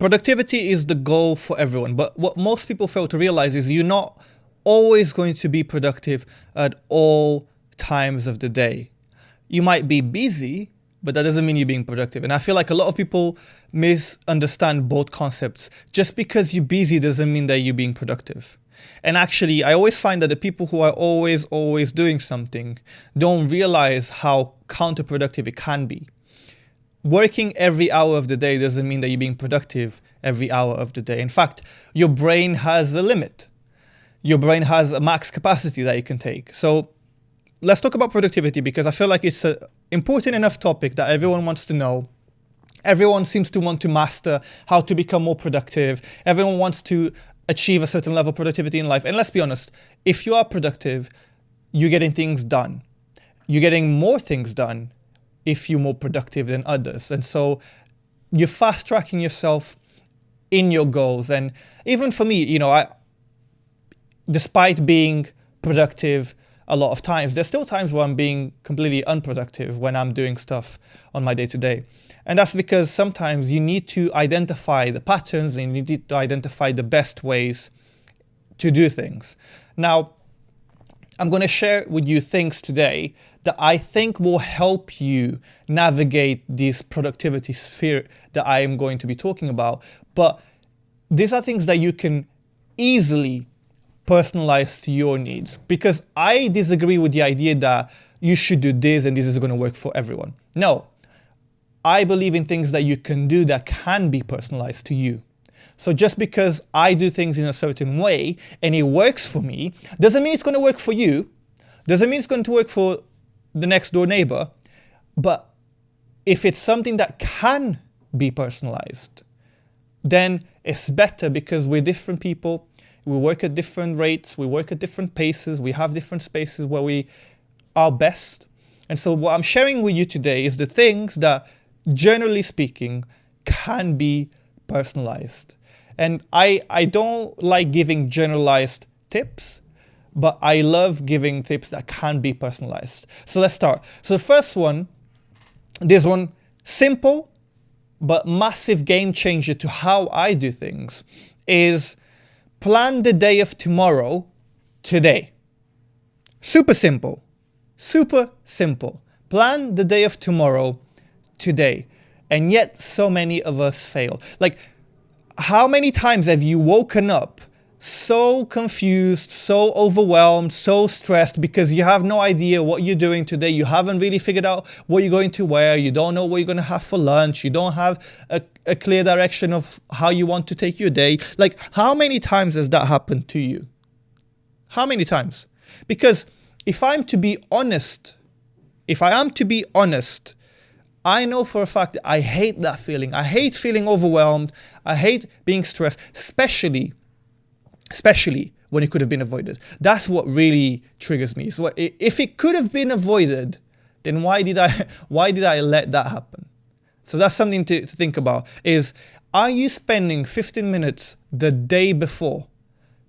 productivity is the goal for everyone, but what most people fail to realize is you're not always going to be productive at all times of the day. You might be busy, but that doesn't mean you're being productive. And I feel like a lot of people misunderstand both concepts. Just because you're busy doesn't mean that you're being productive. And actually, I always find that the people who are always doing something don't realize how counterproductive it can be. Working every hour of the day doesn't mean that you're being productive every hour of the day. In fact, your brain has a limit. Your brain has a max capacity that it can take. So let's talk about productivity, because I feel like it's an important enough topic that everyone wants to know. Everyone seems to want to master how to become more productive. Everyone wants to achieve a certain level of productivity in life. And let's be honest, if you are productive, you're getting things done. You're getting more things done if you're more productive than others. And so you're fast tracking yourself in your goals. And even for me, despite being productive a lot of times, there's still times where I'm being completely unproductive when I'm doing stuff on my day-to-day. And that's because sometimes you need to identify the patterns and you need to identify the best ways to do things. Now, I'm going to share with you things today that I think will help you navigate this productivity sphere that I am going to be talking about. But these are things that you can easily personalize to your needs, because I disagree with the idea that you should do this and this is going to work for everyone. No, I believe in things that you can do that can be personalized to you. So just because I do things in a certain way and it works for me, doesn't mean it's going to work for you, doesn't mean it's going to work for the next door neighbor. But if it's something that can be personalized, then it's better, because we're different people. We work at different rates. We work at different paces. We have different spaces where we are best. And so what I'm sharing with you today is the things that, generally speaking, can be personalized. And I don't like giving generalized tips, but I love giving tips that can be personalized. So let's start. So the first one, this one, simple but massive game changer to how I do things, is plan the day of tomorrow today. Super simple. Super simple. Plan the day of tomorrow today. And yet so many of us fail. Like, how many times have you woken up so confused, so overwhelmed, so stressed because you have no idea what you're doing today? You haven't really figured out what you're going to wear. You don't know what you're going to have for lunch. You don't have a clear direction of how you want to take your day. Like, how many times has that happened to you? How many times? Because if I am to be honest, I know for a fact that I hate that feeling. I hate feeling overwhelmed. I hate being stressed, especially when it could have been avoided. That's what really triggers me. So if it could have been avoided, then why did I let that happen? So that's something to think about. Is, are you spending 15 minutes the day before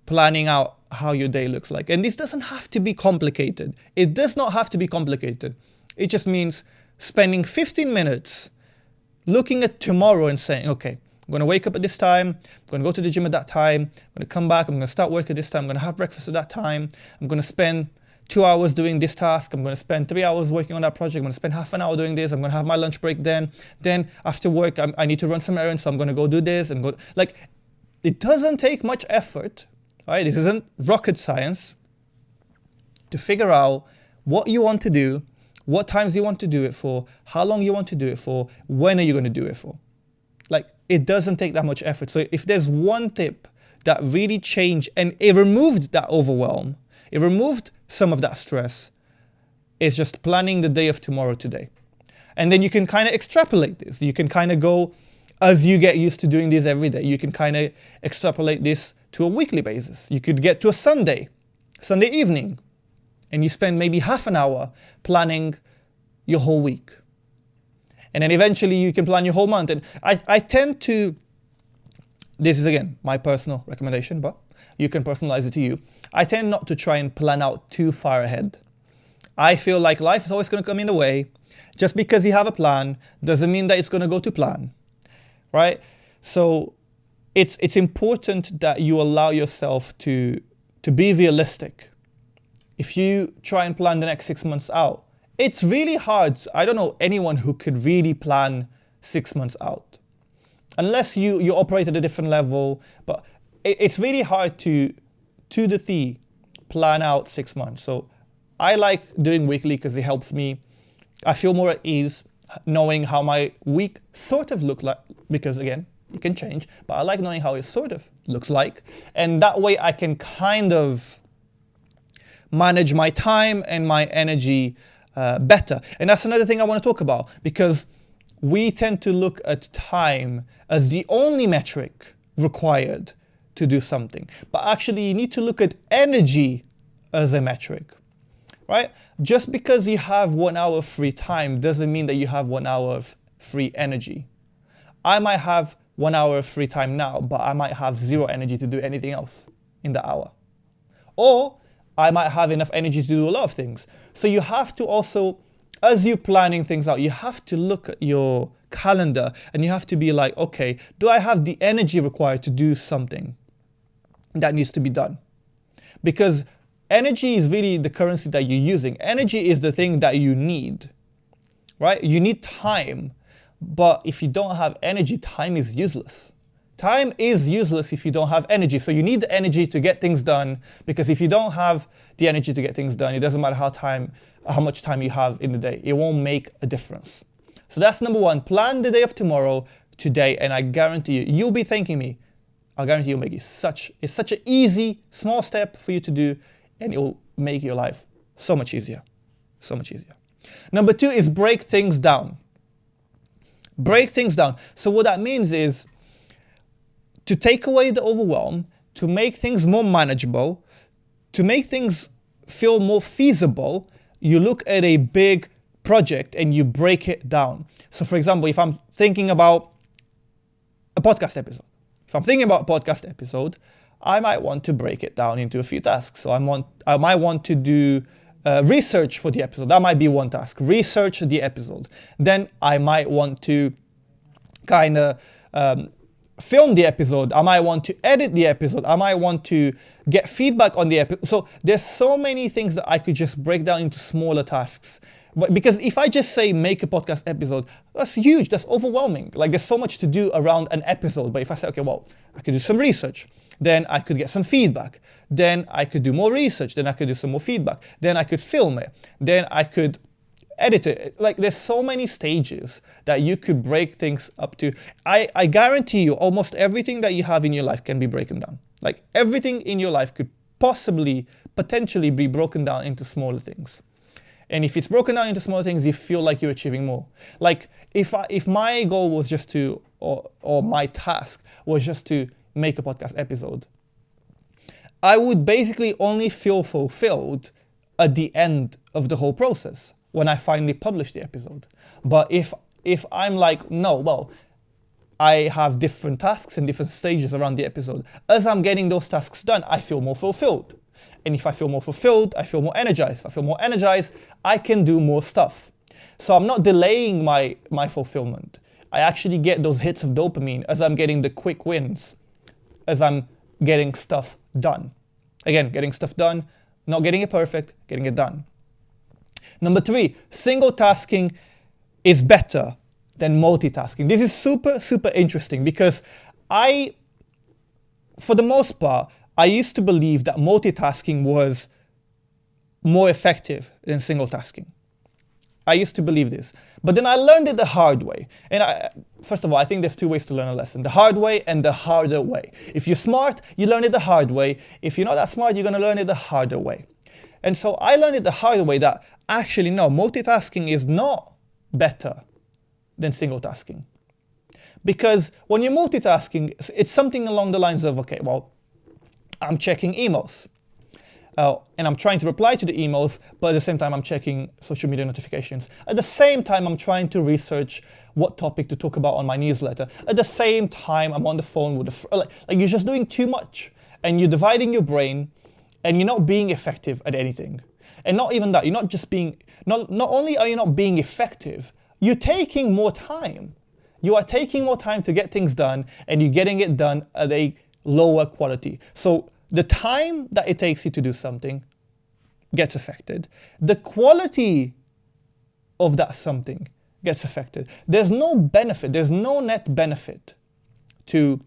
planning out how your day looks like? And this doesn't have to be complicated. It does not have to be complicated. It just means spending 15 minutes looking at tomorrow and saying, okay, I'm going to wake up at this time, I'm going to go to the gym at that time, I'm going to come back, I'm going to start work at this time, I'm going to have breakfast at that time, I'm going to spend 2 hours doing this task, I'm going to spend 3 hours working on that project, I'm going to spend half an hour doing this, I'm going to have my lunch break then after work I need to run some errands, so I'm going to go do this and go. Like, it doesn't take much effort, right? This isn't rocket science, to figure out what you want to do, what times you want to do it for, how long you want to do it for, when are you going to do it for. Like, it doesn't take that much effort. So if there's one tip that really changed and it removed that overwhelm, it removed some of that stress, it's just planning the day of tomorrow today. And then you can kind of extrapolate this. You can kind of go, as you get used to doing this every day, you can kind of extrapolate this to a weekly basis. You could get to a Sunday evening, and you spend maybe half an hour planning your whole week. And then eventually you can plan your whole month. And I tend to, this is again my personal recommendation, but you can personalize it to you. I tend not to try and plan out too far ahead. I feel like life is always going to come in the way. Just because you have a plan doesn't mean that it's going to go to plan, right? So it's important that you allow yourself to be realistic. If you try and plan the next 6 months out, it's really hard. I don't know anyone who could really plan 6 months out, unless you operate at a different level. But it's really hard to the T plan out 6 months. So I like doing weekly because it helps me. I feel more at ease knowing how my week sort of look like, because again, it can change, but I like knowing how it sort of looks like. And that way I can kind of manage my time and my energy better. And that's another thing I want to talk about, because we tend to look at time as the only metric required to do something. But actually you need to look at energy as a metric, right? Just because you have 1 hour of free time doesn't mean that you have 1 hour of free energy. I might have 1 hour of free time now, but I might have zero energy to do anything else in the hour. Or I might have enough energy to do a lot of things. So you have to also, as you're planning things out, you have to look at your calendar and you have to be like, okay, do I have the energy required to do something that needs to be done? Because energy is really the currency that you're using. Energy is the thing that you need, right? You need time, but if you don't have energy, time is useless. Time is useless if you don't have energy. So you need the energy to get things done, because if you don't have the energy to get things done, it doesn't matter how much time you have in the day. It won't make a difference. So that's number one. Plan the day of tomorrow today, and I guarantee you, you'll be thanking me. I guarantee you'll make it it's such an easy, small step for you to do, and it will make your life so much easier. So much easier. Number two is break things down. Break things down. So what that means is to take away the overwhelm, to make things more manageable, to make things feel more feasible, you look at a big project and you break it down. So for example, if I'm thinking about a podcast episode, I might want to break it down into a few tasks. So I might want to do research for the episode. That might be one task. Research the episode. Then I might want to kind of film the episode. I might want to edit the episode. I might want to get feedback on the episode. So there's so many things that I could just break down into smaller tasks. But because if I just say make a podcast episode, that's huge, that's overwhelming. Like there's so much to do around an episode. But if I say, okay, well, I could do some research, then I could get some feedback, then I could do more research, then I could do some more feedback, then I could film it, then I could edit it. Like there's so many stages that you could break things up to. I guarantee you almost everything that you have in your life can be broken down. Like everything in your life could potentially be broken down into smaller things. And if it's broken down into smaller things, you feel like you're achieving more. Like if my goal was just to, or my task was just to make a podcast episode, I would basically only feel fulfilled at the end of the whole process, when I finally publish the episode. But if I'm like, no, well, I have different tasks and different stages around the episode. As I'm getting those tasks done, I feel more fulfilled. And if I feel more fulfilled, I feel more energized. If I feel more energized, I can do more stuff. So I'm not delaying my fulfillment. I actually get those hits of dopamine as I'm getting the quick wins, as I'm getting stuff done. Again, getting stuff done, not getting it perfect, getting it done. Number three, single tasking is better than multitasking. This is super, super interesting because for the most part, I used to believe that multitasking was more effective than single tasking. I used to believe this, but then I learned it the hard way. And first of all, I think there's two ways to learn a lesson: the hard way and the harder way. If you're smart, you learn it the hard way. If you're not that smart, you're going to learn it the harder way. And so I learned it the harder way, that actually, no, multitasking is not better than single tasking. Because when you're multitasking, it's something along the lines of, okay, well, I'm checking emails. And I'm trying to reply to the emails, but at the same time, I'm checking social media notifications. At the same time, I'm trying to research what topic to talk about on my newsletter. At the same time, I'm on the phone with like you're just doing too much, and you're dividing your brain, and you're not being effective at anything. And not even that, you're not just being, not only are you not being effective, you're taking more time. You are taking more time to get things done, and you're getting it done at a lower quality. So the time that it takes you to do something gets affected. The quality of that something gets affected. There's no benefit, there's no net benefit to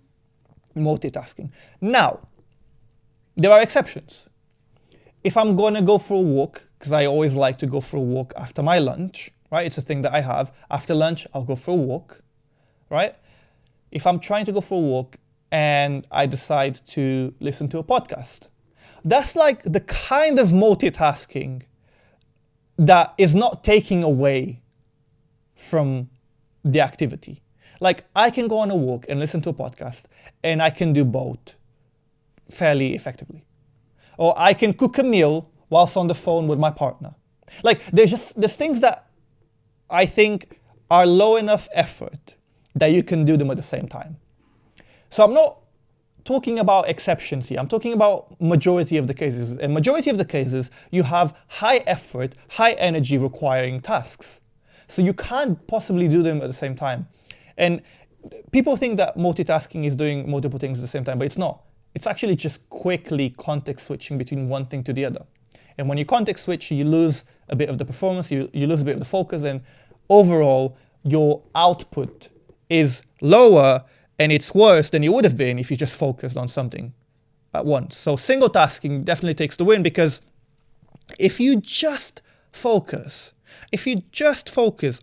multitasking. Now, there are exceptions. If I'm going to go for a walk, because I always like to go for a walk after my lunch, right? It's a thing that I have. After lunch, I'll go for a walk, right? If I'm trying to go for a walk and I decide to listen to a podcast, that's like the kind of multitasking that is not taking away from the activity. Like, I can go on a walk and listen to a podcast, and I can do both fairly effectively. Or I can cook a meal whilst on the phone with my partner. Like, there's things that I think are low enough effort that you can do them at the same time. So I'm not talking about exceptions here. I'm talking about majority of the cases. And majority of the cases, you have high effort, high energy requiring tasks. So you can't possibly do them at the same time. And people think that multitasking is doing multiple things at the same time, but it's not. It's actually just quickly context switching between one thing to the other. And when you context switch, you lose a bit of the performance, you lose a bit of the focus, and overall, your output is lower, and it's worse than it would have been if you just focused on something at once. So single tasking definitely takes the win, because if you just focus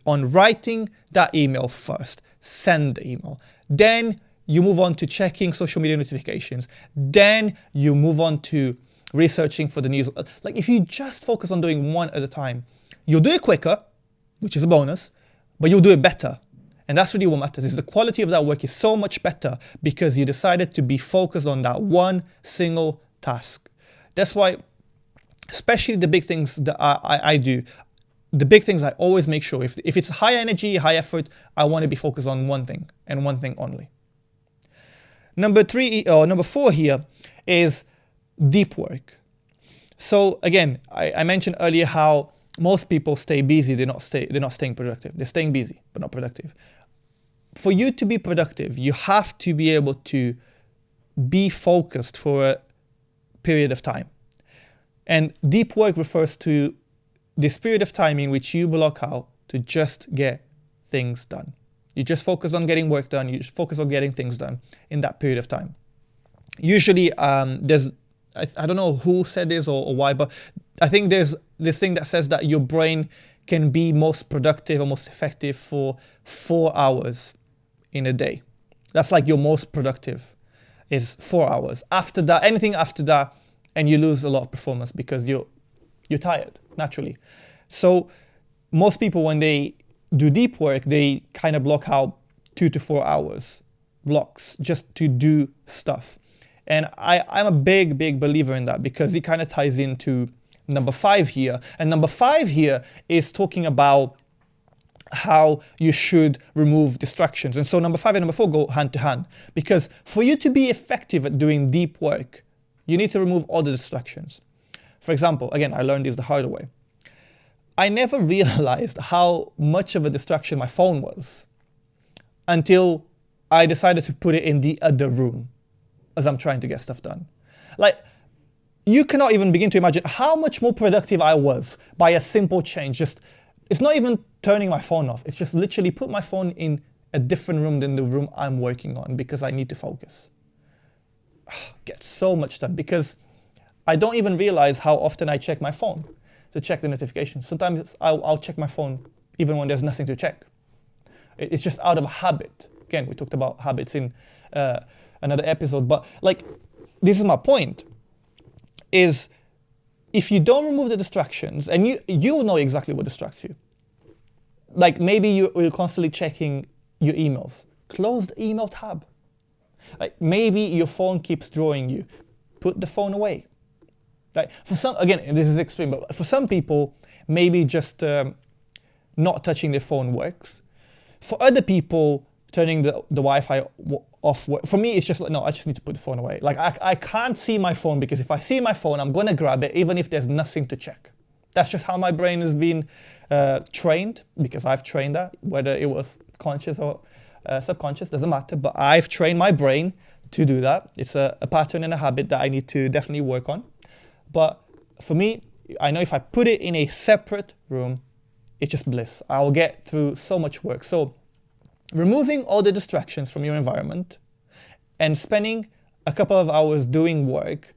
on writing that email first, send the email, then you move on to checking social media notifications, then you move on to researching for the news. Like, if you just focus on doing one at a time, you'll do it quicker, which is a bonus, but you'll do it better. And that's really what matters, is the quality of that work is so much better because you decided to be focused on that one single task. That's why, especially the big things that I do, the big things I always make sure, if it's high energy, high effort, I want to be focused on one thing and one thing only. Number 4 here is deep work. So again, I mentioned earlier how most people stay busy, they're not staying productive. They're staying busy, but not productive. For you to be productive, you have to be able to be focused for a period of time. And deep work refers to this period of time in which you block out to just get things done. You just focus on getting work done. You just focus on getting things done in that period of time. Usually, there's, I don't know who said this or why, but I think there's this thing that says that your brain can be most productive or most effective for 4 hours in a day. That's like your most productive is 4 hours. After that, anything after that, and you lose a lot of performance because you're tired naturally. So most people, when they do deep work, they kind of block out 2 to 4 hours blocks just to do stuff. And I'm a big believer in that because it kind of ties into number 5 here. And number 5 here is talking about how you should remove distractions. And so number 5 and number 4 go hand to hand, because for you to be effective at doing deep work, you need to remove all the distractions. For example, again, I learned this the hard way. I never realized how much of a distraction my phone was until I decided to put it in the other room as I'm trying to get stuff done. Like, you cannot even begin to imagine how much more productive I was by a simple change. It's not even turning my phone off. It's just literally put my phone in a different room than the room I'm working on because I need to focus. Get so much done because I don't even realize how often I check my phone to check the notifications. Sometimes I'll check my phone even when there's nothing to check. It's just out of habit. Again, we talked about habits in another episode, but like, this is my point, is if you don't remove the distractions, and you will know exactly what distracts you. Like, maybe you're constantly checking your emails. Close the email tab. Like, maybe your phone keeps drawing you. Put the phone away. Like, for some, again, this is extreme, but for some people, maybe just not touching their phone works. For other people, turning the Wi-Fi off. For me, it's just like, no, I just need to put the phone away. Like, I can't see my phone because if I see my phone, I'm going to grab it even if there's nothing to check. That's just how my brain has been trained, because I've trained that, whether it was conscious or subconscious, doesn't matter, but I've trained my brain to do that. It's a pattern and a habit that I need to definitely work on. But for me, I know if I put it in a separate room, it's just bliss. I'll get through so much work. So removing all the distractions from your environment and spending a couple of hours doing work,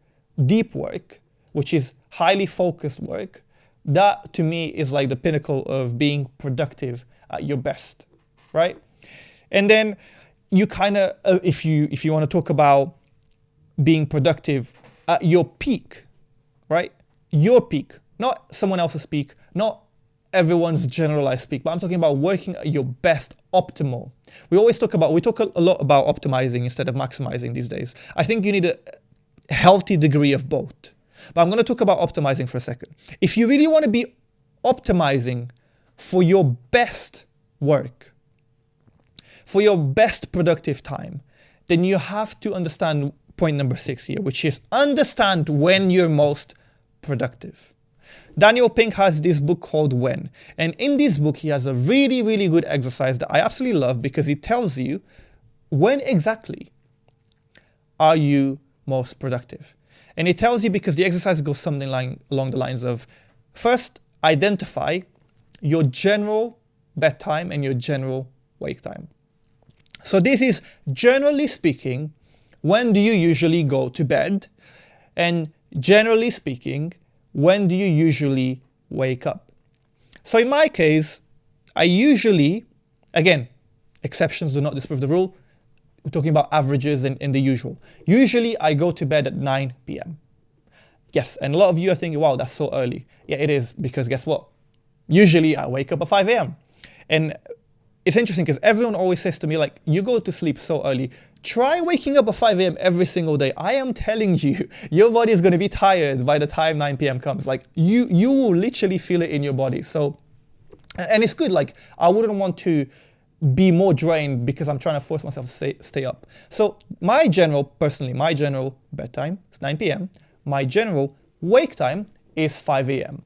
deep work, which is highly focused work, that to me is like the pinnacle of being productive at your best, right? And then you kind of, if you want to talk about being productive at your peak, right? Your peak, not someone else's peak, not everyone's generalized peak, but I'm talking about working at your best, optimal. We talk a lot about optimizing instead of maximizing these days. I think you need a healthy degree of both. But I'm going to talk about optimizing for a second. If you really want to be optimizing for your best work, for your best productive time, then you have to understand point number 6 here, which is understand when you're most productive. Daniel Pink has this book called When. And in this book, he has a really, really good exercise that I absolutely love because it tells you when exactly are you most productive. And it tells you because the exercise goes something along the lines of, first, identify your general bedtime and your general wake time. So this is, generally speaking, when do you usually go to bed? And generally speaking, when do you usually wake up? So in my case, I usually, again, exceptions do not disprove the rule. We're talking about averages and the usual. Usually I go to bed at 9 p.m. Yes, and a lot of you are thinking, wow, that's so early. Yeah, it is, because guess what? Usually I wake up at 5 a.m. And it's interesting because everyone always says to me, like, you go to sleep so early. Try waking up at 5 a.m. every single day. I am telling you, your body is going to be tired by the time 9 p.m. comes. Like, you will literally feel it in your body. So, and it's good. Like, I wouldn't want to be more drained because I'm trying to force myself to stay up. So my general bedtime is 9 p.m. My general wake time is 5 a.m.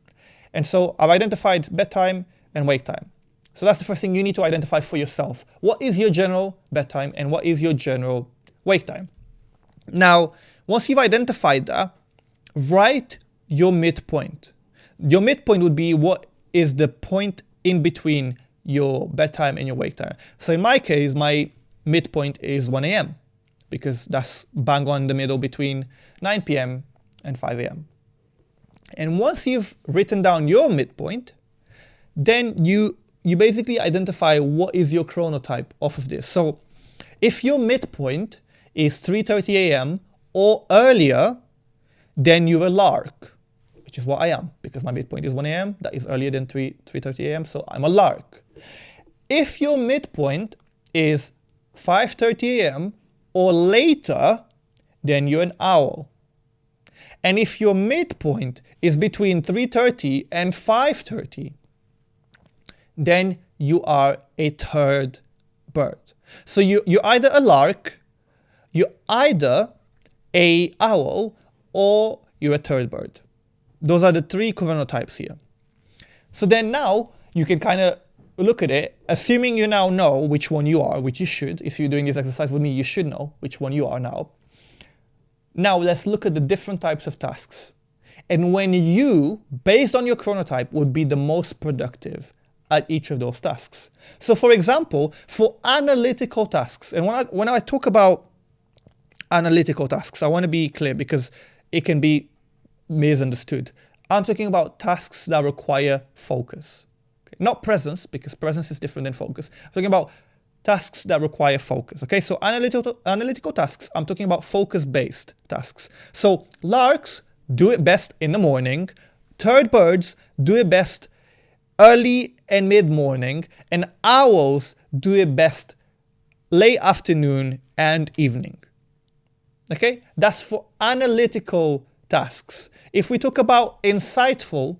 And so I've identified bedtime and wake time. So that's the first thing you need to identify for yourself. What is your general bedtime and what is your general wake time? Now, once you've identified that, write your midpoint. Your midpoint would be what is the point in between your bedtime and your wake time. So in my case, my midpoint is 1 a.m. because that's bang on the middle between 9 p.m. and 5 a.m. And once you've written down your midpoint, then you basically identify what is your chronotype off of this. So if your midpoint is 3:30 a.m. or earlier, then you're a lark, which is what I am, because my midpoint is 1 a.m. That is earlier than 3:30 a.m. So I'm a lark. If your midpoint is 5:30 a.m. or later, then you're an owl. And if your midpoint is between 3:30 and 5:30, then you are a third bird. So you're either a lark, you're either a owl, or you're a third bird. Those are the three chronotypes here. So then now you can kind of look at it, assuming you now know which one you are, which you should. If you're doing this exercise with me, you should know which one you are now. Now let's look at the different types of tasks and when you, based on your chronotype, would be the most productive at each of those tasks. So for example, for analytical tasks, and when I talk about analytical tasks, I want to be clear because it can be misunderstood. I'm talking about tasks that require focus. Okay? Not presence, because presence is different than focus. I'm talking about tasks that require focus. Okay, so analytical tasks, I'm talking about focus-based tasks. So larks do it best in the morning, third birds do it best early and mid-morning, and owls do it best late afternoon and evening. Okay, that's for analytical tasks. If we talk about insightful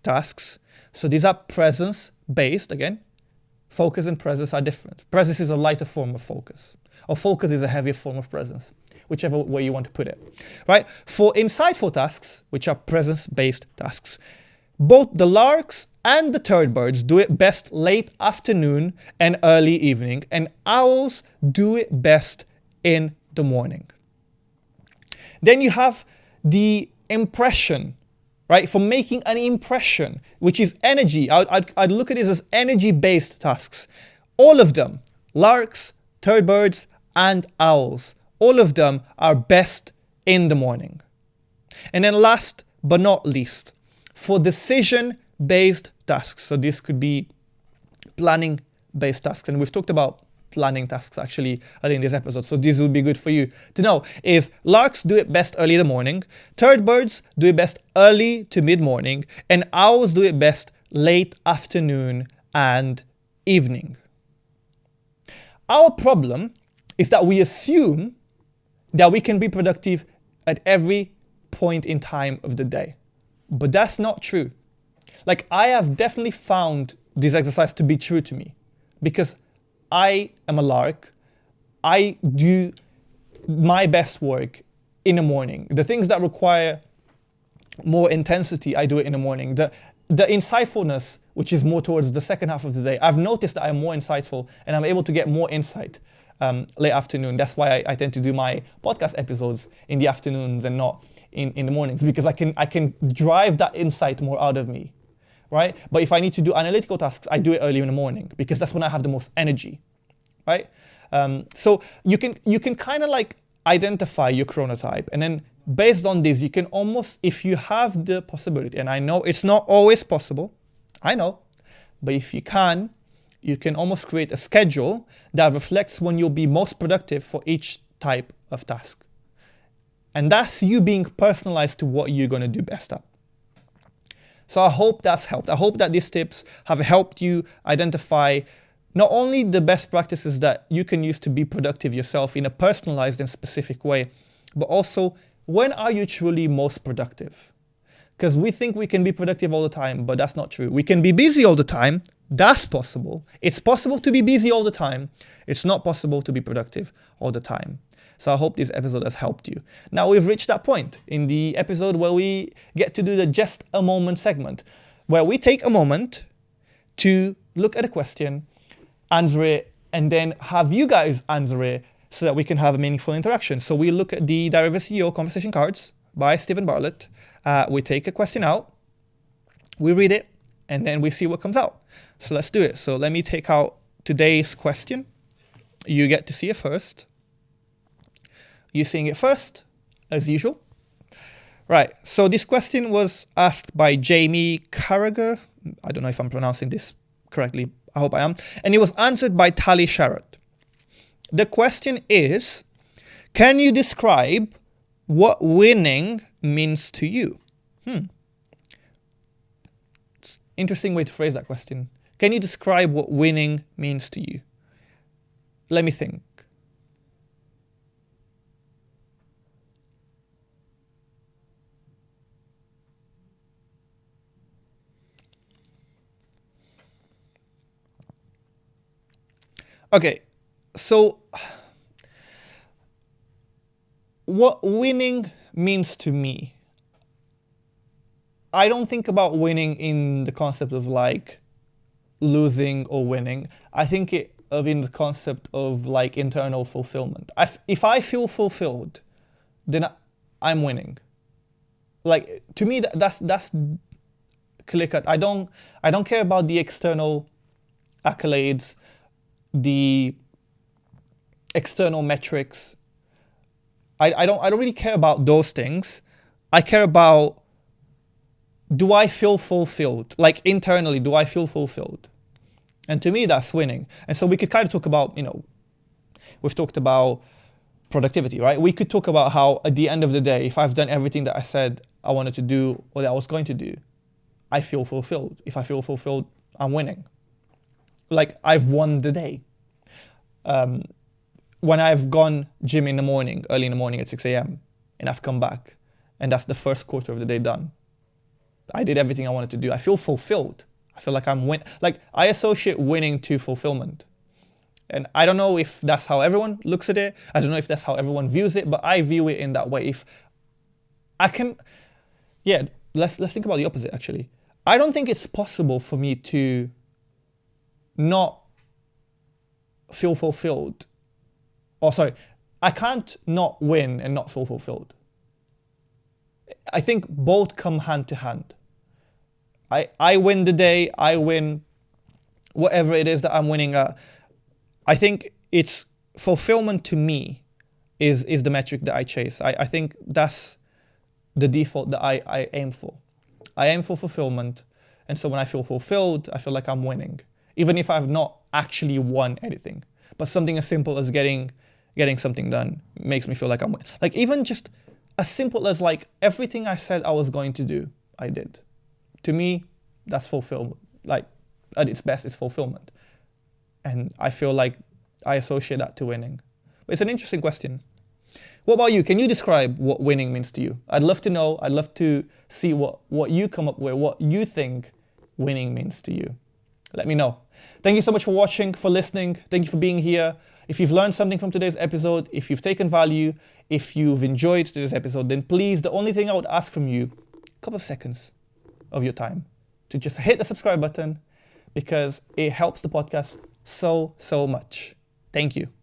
tasks, so these are presence-based, again, focus and presence are different. Presence is a lighter form of focus, or focus is a heavier form of presence, whichever way you want to put it, right? For insightful tasks, which are presence-based tasks, both the larks and the third birds do it best late afternoon and early evening, and owls do it best in the morning. Then you have the impression, right? For making an impression, which is energy. I'd look at this as energy-based tasks. All of them, larks, third birds, and owls, all of them are best in the morning. And then last but not least, for decision-based tasks. So this could be planning-based tasks. And we've talked about planning tasks actually in this episode, so this would be good for you to know, is larks do it best early in the morning, third birds do it best early to mid-morning, and owls do it best late afternoon and evening. Our problem is that we assume that we can be productive at every point in time of the day, but that's not true. Like, I have definitely found this exercise to be true to me, because I am a lark. I do my best work in the morning. The things that require more intensity, I do it in the morning. The insightfulness, which is more towards the second half of the day, I've noticed that I'm more insightful and I'm able to get more insight late afternoon. That's why I tend to do my podcast episodes in the afternoons and not in the mornings, because I can drive that insight more out of me. Right? But if I need to do analytical tasks, I do it early in the morning, because that's when I have the most energy, right? So you can kind of like identify your chronotype, and then based on this, you can almost, if you have the possibility, and I know it's not always possible, I know, but if you can almost create a schedule that reflects when you'll be most productive for each type of task. And that's you being personalized to what you're going to do best at. So I hope that's helped. I hope that these tips have helped you identify not only the best practices that you can use to be productive yourself in a personalized and specific way, but also when are you truly most productive? Because we think we can be productive all the time, but that's not true. We can be busy all the time. That's possible. It's possible to be busy all the time. It's not possible to be productive all the time. So I hope this episode has helped you. Now we've reached that point in the episode where we get to do the just a moment segment, where we take a moment to look at a question, answer it, and then have you guys answer it so that we can have a meaningful interaction. So we look at the Diary of a CEO conversation cards by Stephen Bartlett. We take a question out, we read it, and then we see what comes out. So let's do it. So let me take out today's question. You get to see it first. You're seeing it first, as usual. Right, so this question was asked by Jamie Carragher. I don't know if I'm pronouncing this correctly. I hope I am. And it was answered by Tali Sharrett. The question is, can you describe what winning means to you? It's an interesting way to phrase that question. Can you describe what winning means to you? Let me think. Okay, so what winning means to me, I don't think about winning in the concept of like losing or winning. I think of in the concept of like internal fulfillment. If I feel fulfilled, then I'm winning. Like, to me, that's clear cut. I don't care about the external accolades, the external metrics. I don't really care about those things. I care about, do I feel fulfilled? Like, internally, do I feel fulfilled? And to me, that's winning. And so we could kind of talk about, we've talked about productivity, right? We could talk about how at the end of the day, if I've done everything that I said I wanted to do or that I was going to do, I feel fulfilled. If I feel fulfilled, I'm winning. Like, I've won the day. When I've gone gym in the morning, early in the morning at 6 a.m., and I've come back, and that's the first quarter of the day done, I did everything I wanted to do. I feel fulfilled. I feel like I'm like, I associate winning to fulfillment. And I don't know if that's how everyone looks at it. I don't know if that's how everyone views it, but I view it in that way. If I can, let's think about the opposite, actually. I don't think it's possible for me to not feel fulfilled. Or sorry, I can't not win and not feel fulfilled. I think both come hand to hand. I win the day, I win whatever it is that I'm winning at. I think it's fulfillment to me is the metric that I chase. I think that's the default that I aim for. I aim for fulfillment. And so when I feel fulfilled, I feel like I'm winning. Even if I've not actually won anything. But something as simple as getting something done makes me feel like I'm winning. Like even just as simple as like everything I said I was going to do, I did. To me, that's fulfillment. Like at its best, it's fulfillment. And I feel like I associate that to winning. But it's an interesting question. What about you? Can you describe what winning means to you? I'd love to know. I'd love to see what you come up with, what you think winning means to you. Let me know. Thank you so much for watching, for listening. Thank you for being here. If you've learned something from today's episode, if you've taken value, if you've enjoyed today's episode, then please, the only thing I would ask from you, a couple of seconds of your time to just hit the subscribe button because it helps the podcast so much. Thank you.